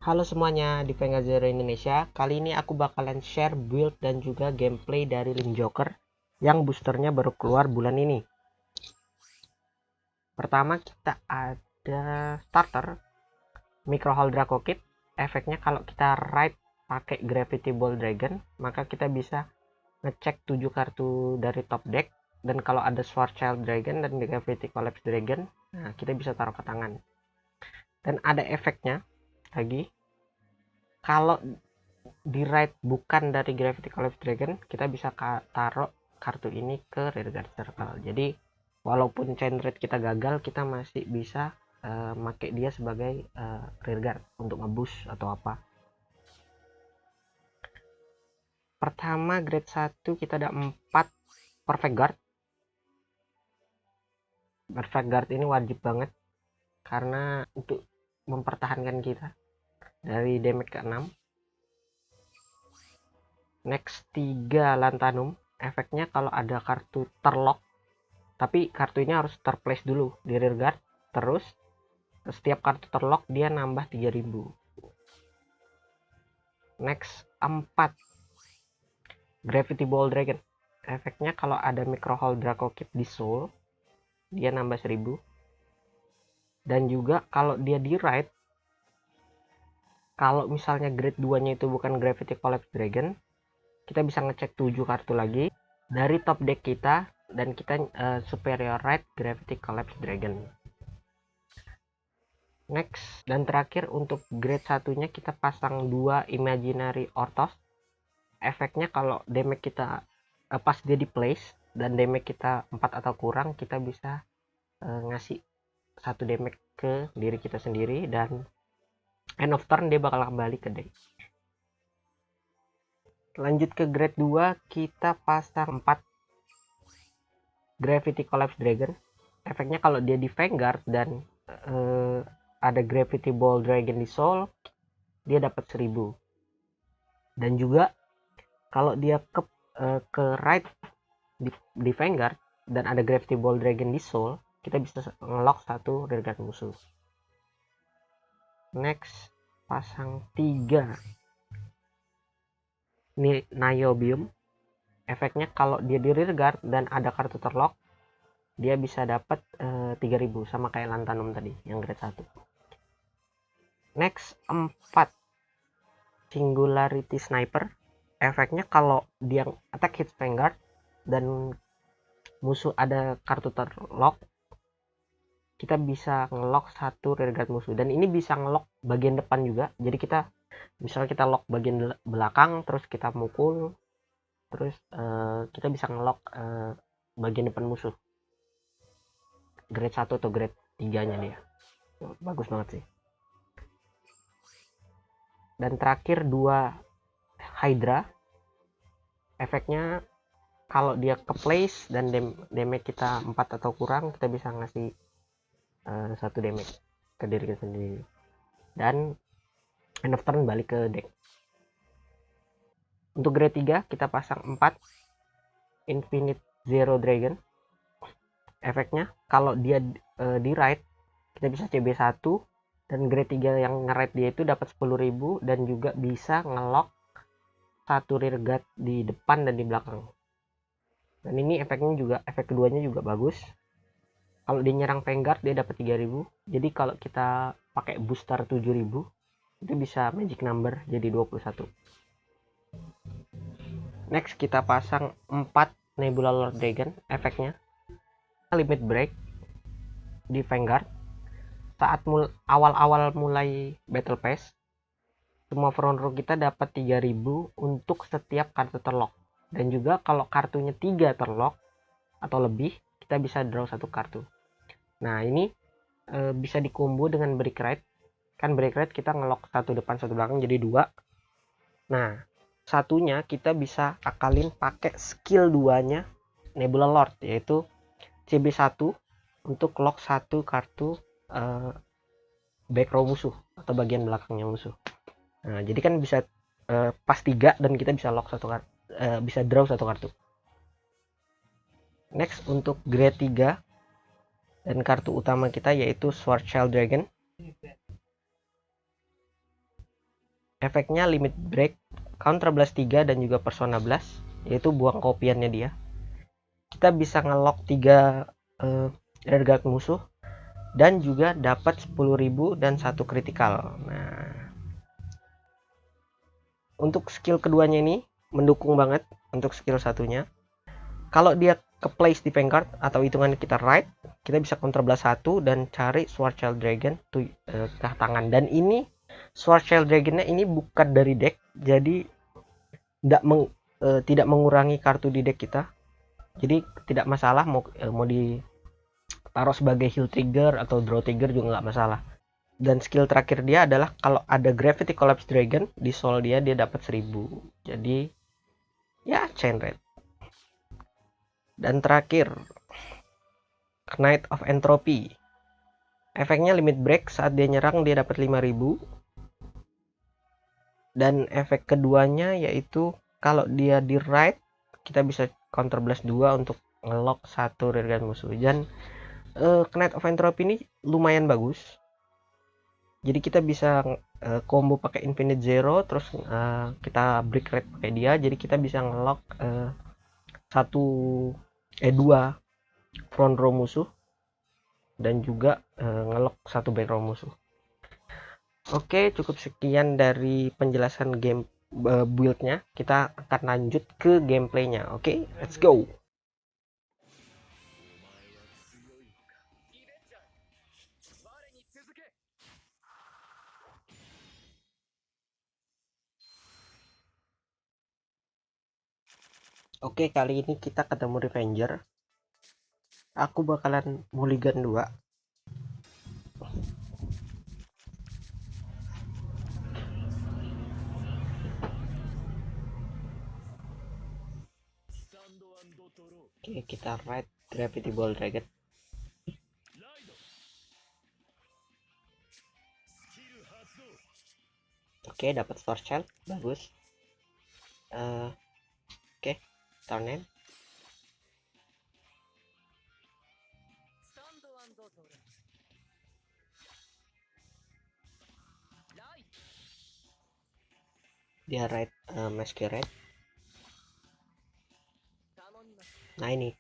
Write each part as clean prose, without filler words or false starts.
Halo semuanya, di Vanguard Zero Indonesia. Kali ini aku bakalan share build dan juga gameplay dari Link Joker yang boosternya baru keluar bulan ini. Pertama kita ada starter Micro Hall Draco Kit. Efeknya kalau kita raid pakai Gravity Ball Dragon, maka kita bisa ngecek 7 kartu dari top deck, dan kalau ada Sword Child Dragon dan Gravity Collapse Dragon, nah kita bisa taruh ke tangan. Dan ada efeknya lagi, kalau di raid bukan dari Gravity Collapse Dragon, kita bisa taruh kartu ini ke rearguard circle. Jadi walaupun chain raid kita gagal, kita masih bisa make dia sebagai rearguard untuk ngeboost atau apa. Pertama grade 1 kita ada 4 perfect guard. Perfect guard ini wajib banget karena untuk mempertahankan kita dari damage ke 6. Next 3 Lantanum. Efeknya kalau ada kartu terlock, tapi kartu ini harus terplace dulu di rearguard, terus setiap kartu terlock dia nambah 3000. Next 4 Gravity Ball Dragon. Efeknya kalau ada Micro Hall Draco Kit di soul, dia nambah 1000. Dan juga kalau dia di raid, kalau misalnya grade 2 nya itu bukan Gravity Collapse Dragon, kita bisa ngecek 7 kartu lagi dari top deck kita, dan kita superior raid Gravity Collapse Dragon. Next dan terakhir untuk grade 1 nya kita pasang 2 Imaginary Orthos. Efeknya kalau damage kita pas dia di place dan damage kita 4 atau kurang, kita bisa ngasih 1 damage ke diri kita sendiri, dan end of turn dia bakal kembali ke deck. Lanjut ke grade 2, kita pasang 4 Gravity Collapse Dragon. Efeknya kalau dia di Vanguard dan ada Gravity Ball Dragon di soul, dia dapat 1000. Dan juga kalau dia ke right di Vanguard dan ada Gravity Ball Dragon di soul, kita bisa ngelock 1 rearguard musuh. Next pasang 3 ini Niobium. Efeknya kalau dia di rearguard dan ada kartu terlock, dia bisa dapat 3000 sama kayak Lantanum tadi yang grade 1. Next 4 Singularity Sniper. Efeknya kalau dia attack hits Vanguard dan musuh ada kartu terlock, kita bisa ngelock 1 rearguard musuh, dan ini bisa ngelock bagian depan juga. Jadi kita misalnya kita lock bagian belakang, terus kita mukul, terus kita bisa ngelock bagian depan musuh. Grade 1 atau grade 3 nya dia bagus banget sih. Dan terakhir 2 Hydra. Efeknya kalau dia ke place dan damage kita 4 atau kurang, kita bisa ngasih 1 damage ke diri kita sendiri, dan end of turn balik ke deck. Untuk grade 3 kita pasang 4 Infinite Zero Dragon. Efeknya kalau dia di raid, kita bisa CB1, dan grade 3 yang nge-raid dia itu dapat 10.000, dan juga bisa ngelock 1 rearguard di depan dan di belakang. Dan ini efeknya juga, efek keduanya juga bagus. Kalau dia nyerang Vanguard dia dapat 3000. Jadi kalau kita pakai booster 7000, itu bisa magic number jadi 21. Next kita pasang 4 Nebula Lord Dragon. Efeknya limit break di Vanguard saat awal-awal mulai battle pass. Semua front row kita dapat 3000 untuk setiap kartu terlock. Dan juga kalau kartunya 3 terlock atau lebih, kita bisa draw 1 kartu. Nah ini bisa dikombo dengan break rate. Kan break rate kita ngelock 1 depan 1 belakang jadi 2. Nah satunya kita bisa akalin pakai skill 2 nya Nebula Lord, yaitu CB1 untuk lock 1 kartu back row musuh atau bagian belakangnya musuh. Nah jadi kan bisa pas 3 dan kita bisa lock 1 kartu, bisa draw 1 kartu. Next untuk grade 3 dan kartu utama kita yaitu Sword Child Dragon. efeknya limit break, counter blast 3 dan juga persona blast, yaitu buang kopiannya dia. Kita bisa ngelock 3 rearguard musuh dan juga dapat 10.000 dan 1 critical. Nah, untuk skill keduanya ini mendukung banget untuk skill satunya. Kalau dia ke place di Vanguard atau hitungan kita right, kita bisa counter blast 1 dan cari Swordchild Dragon ke tangan. Dan ini Swordchild Dragonnya ini bukan dari deck, jadi tidak mengurangi kartu di deck kita. Jadi tidak masalah mau ditaruh sebagai heal trigger atau draw trigger juga nggak masalah. Dan skill terakhir dia adalah kalau ada Gravity Collapse Dragon di soul dia dapat 1000. Jadi ya chain rate. Dan terakhir Knight of Entropy. Efeknya limit break, saat dia nyerang dia dapat 5000. Dan efek keduanya yaitu kalau dia di right, kita bisa counter blast 2 untuk ngelock satu rearguard musuh. Dan Knight of Entropy ini lumayan bagus. Jadi kita bisa combo pakai Infinite Zero, terus kita break rate pakai dia, jadi kita bisa ngelock 2 front row musuh dan juga ngelock 1 back row musuh. Oke, cukup sekian dari penjelasan game build-nya. Kita akan lanjut ke gameplaynya. Oke, let's go. Oke, kali ini kita ketemu Revenger. Aku bakalan mulligan 2. Oke, kita ride Gravity Ball Dragon. Oke, dapat Swordchild, bagus. Oke, turn in. Dia ride Masquerade. Nah ini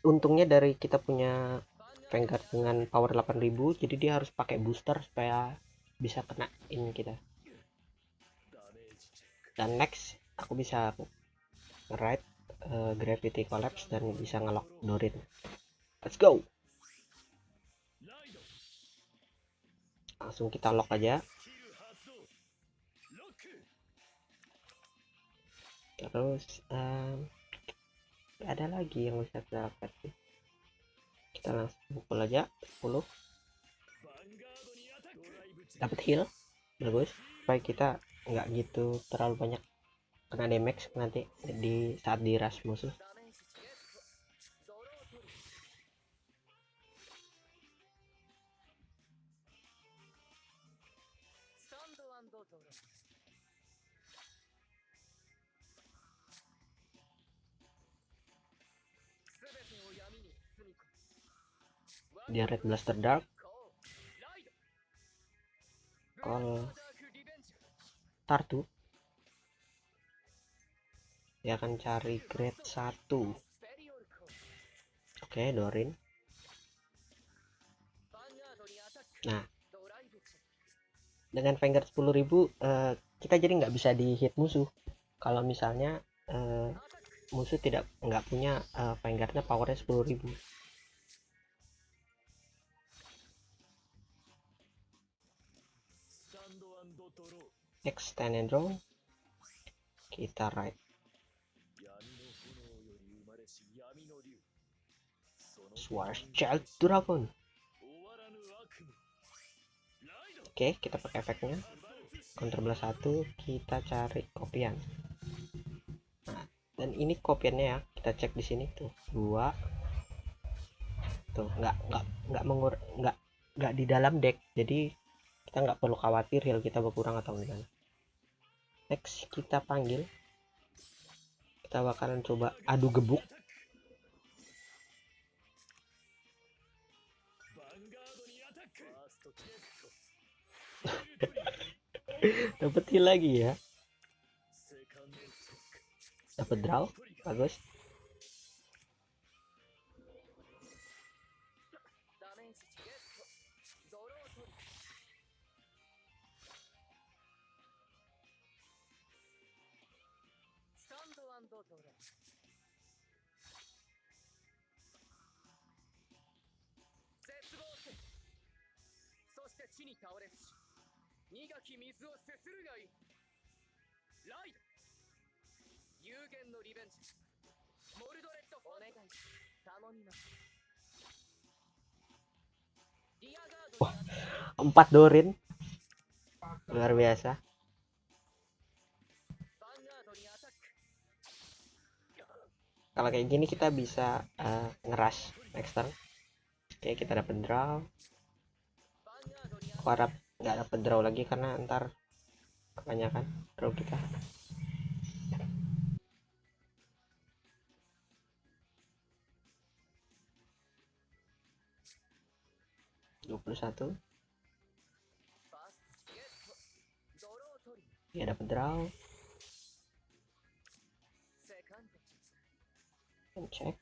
untungnya dari kita punya Vanguard dengan power 8000, jadi dia harus pakai booster supaya bisa kena in kita. Dan next aku bisa ride Gravity Collapse dan bisa ngelock Dorin. Let's go. Langsung kita lock aja. Terus ada lagi yang bisa kita lakukan. Kita langsung pukul aja 10. Dapat heal, bagus. Supaya kita nggak gitu terlalu banyak kena damage nanti di saat di rush musuh. Dia Red Blaster Dark, call Tartu. Dia akan cari grade 1. Oke, Dorin. Nah, dengan Vanguard 10.000 kita jadi nggak bisa di hit musuh kalau misalnya musuh nggak punya Vanguardnya powernya 10.000. Extend and draw. Kita ride Swordchild Dragon. Oke, kita pakai efeknya counter blast 1, kita cari kopian. Nah, dan ini kopiannya ya, kita cek di sini tuh 2 tuh, nggak di dalam deck, jadi kita nggak perlu khawatir heal kita berkurang atau gimana. Next kita panggil, kita bakalan coba adu gebuk. Dapat heal lagi ya. Dapat draw. Bagus. Wah, 4 Dorin. Luar biasa. Kalau kayak gini kita bisa ngerush next turn. Oke, kita dapat draw. Aku harap nggak dapat draw lagi karena ntar kebanyakan draw kita. (21) ya, dapat draw. Cek.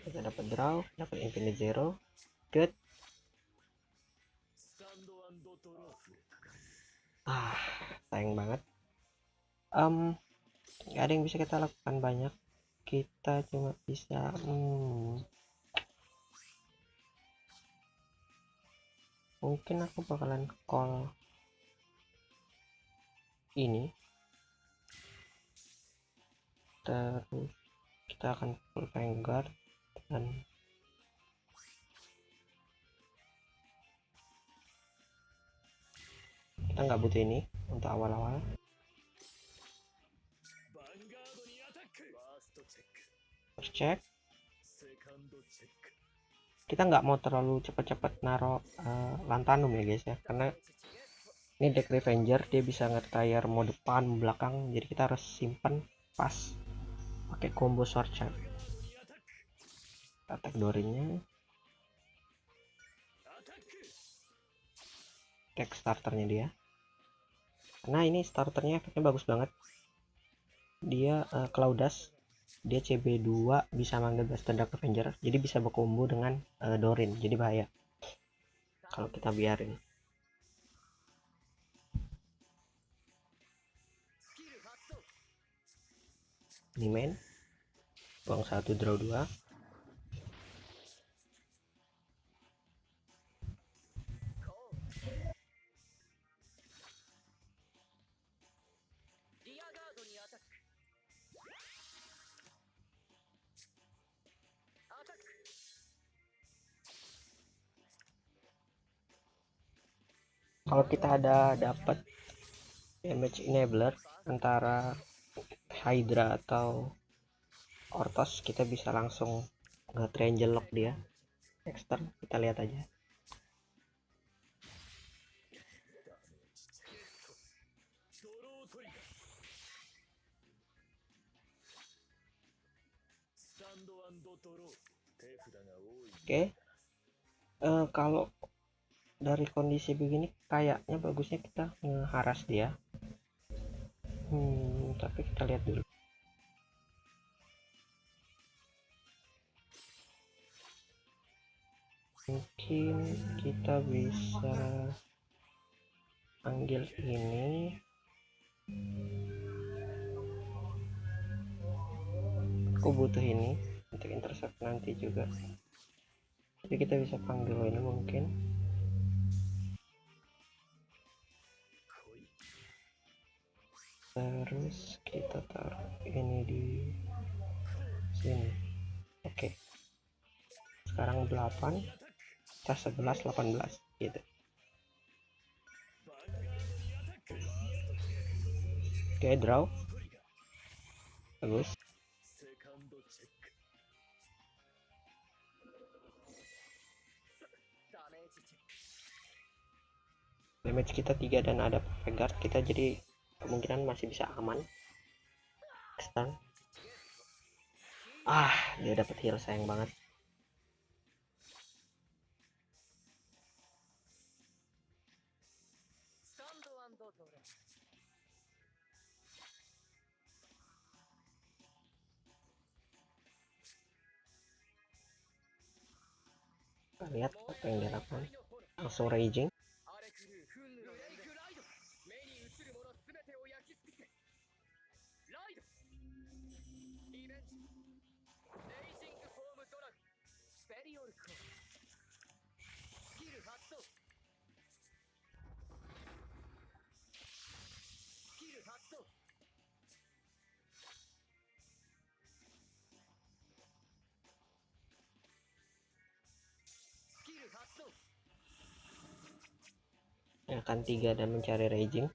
Kita dapat draw, dapat infinite zero. Good. Sayang banget. Gak ada yang bisa kita lakukan banyak. Kita cuma bisa mungkin aku bakalan call ini, terus kita akan full Vanguard dan kita nggak butuh ini untuk awal-awal. Terus cek, kita nggak mau terlalu cepat-cepat naruh Lantanum ya guys ya, karena ini deck Revenger, dia bisa nge-tire mau depan mau belakang, jadi kita harus simpan pas pakai combo Sword Charm. Attack Dorinnya, cek starternya dia. Nah ini starternya efeknya bagus banget. Dia Cloudas, dia CB2 bisa manggil Blaster Dark Avenger, jadi bisa berkombo dengan Dorin, jadi bahaya kalau kita biarin. Ini main buang 1 draw 2. Kalau kita ada dapat damage enabler antara Hydra atau Ortos, kita bisa langsung nge-triangle lock dia. Extern, kita lihat aja. Oke. Kalau dari kondisi begini kayaknya bagusnya kita ngeharas dia. Tapi kita lihat dulu. Mungkin kita bisa panggil ini. Aku butuh ini untuk intercept nanti juga, jadi kita bisa panggil ini mungkin. Terus kita taruh ini di sini. Oke, sekarang 8, kita 11, 18 gitu. Oke, draw bagus. Damage kita 3 dan ada Vanguard, kita jadi kemungkinan masih bisa aman. Stun. Dia dapat heal, sayang banget. Kita lihat apa yang dilakukan. Langsung raging. Akan 3 dan mencari raging.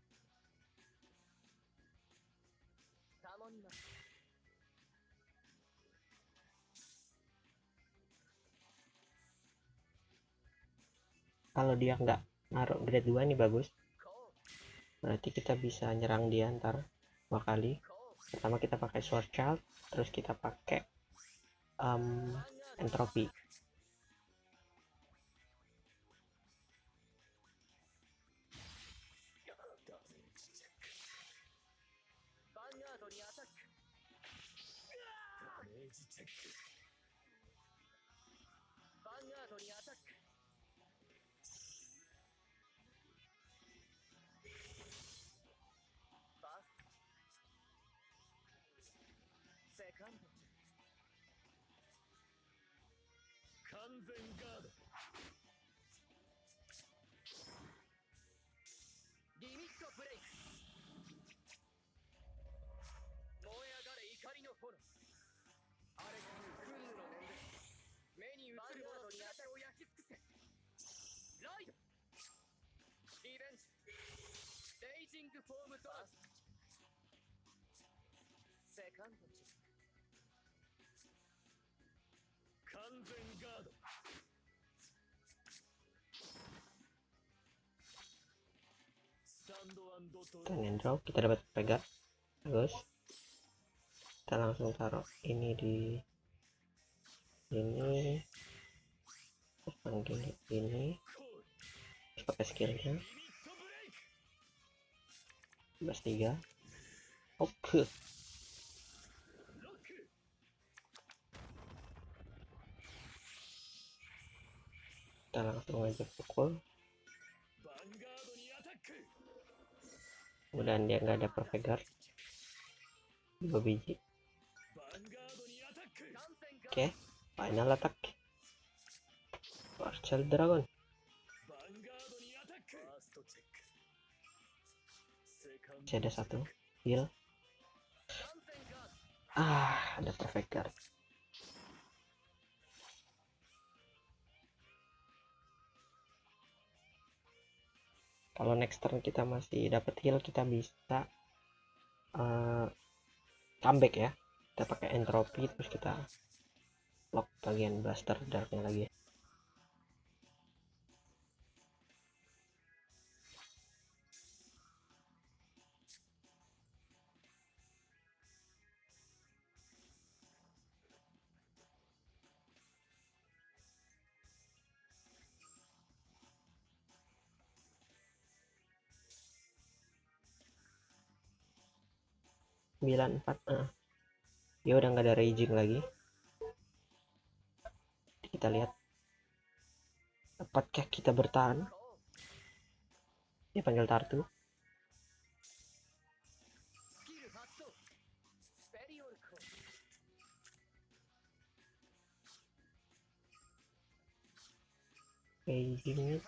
Kalau dia nggak naruh grade 2 nih bagus, berarti kita bisa nyerang dia ntar 2 kali. Pertama kita pakai sword child, terus kita pakai entropy. Kita draw, kita dapat pegang bagus. Kita langsung taruh ini di ini, terus panggil ini, terus pakai skillnya 3. Oke, kita langsung aja pukul. Mudahan dia nggak ada perfect guard. 2 biji. Oke, final attack. Archer Dragon. Masih ada 1 heal. Ada perfect guard. Kalau next turn kita masih dapat heal, kita bisa comeback ya. Kita pakai entropy, terus kita lock bagian blaster darknya lagi. Dia udah nggak ada raging lagi. Kita lihat dapatkah kita bertahan. Dia panggil Tartu. Ragingnya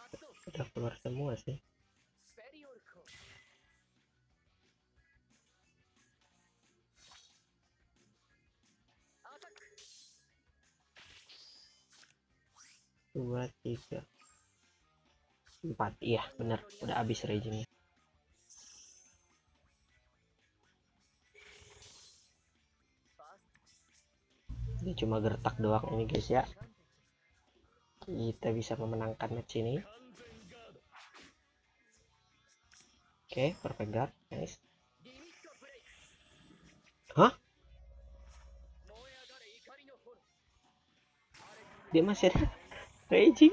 udah keluar semua sih. Dua, 3, 4. Iya bener, udah habis ragingnya. Ini cuma gertak doang ini guys ya. Kita bisa memenangkan match ini. Oke, perfect guard, nice. Hah? Dia masih ada raging.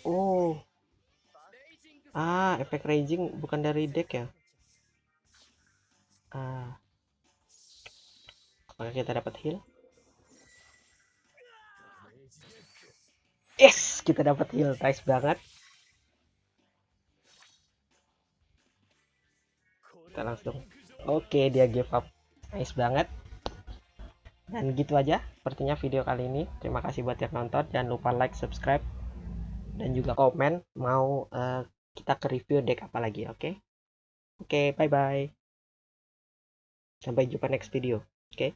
Oh, efek raging bukan dari deck ya. Apakah kita dapat heal? Yes, kita dapat heal. Nice banget. Kita langsung. Oke, dia give up. Nice banget. Dan gitu aja sepertinya video kali ini. Terima kasih buat yang nonton. Jangan lupa like, subscribe, dan juga komen mau kita ke review deck apa lagi. Oke? Oke, bye bye. Sampai jumpa next video. Oke?